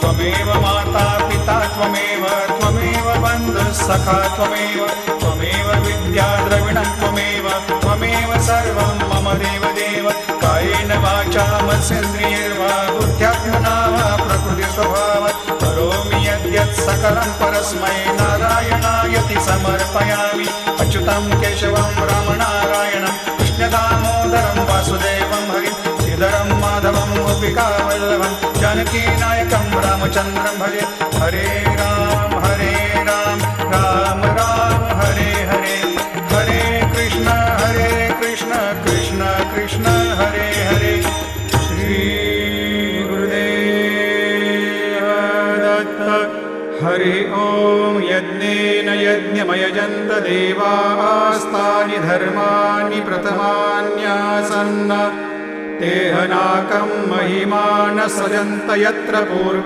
त्वमेव माता पिता त्वमेव बन्धुः सखा त्वमेव विद्या द्रविणं त्वमेव सर्वं मम देवदेव कायेन वाचा मनसेन्द्रियैर्वा बुद्ध्यात्मना वा प्रकृतिस्वभावात् करोमि यद्यत् सकलं परस्मै नारायणायति समर्पयामि अच्युतं केशवं रामनारायणं कृष्णदामोदरं वासुदेवं हरिं श्रीधरं माधवं गोपिकावल्लभं जानकीनायकं रामचन्द्रं भजे हरे राम राम राम हरे हरे हरे कृष्ण कृष्ण कृष्ण हरे हरे श्री गुरुदेव दत्त हरि ओम यज्ञेन यज्ञमयजन्त देवास्तानि धर्माणि प्रथमान्यासन्न तेहनाकं महिमान सजन्त यत्र पूर्वे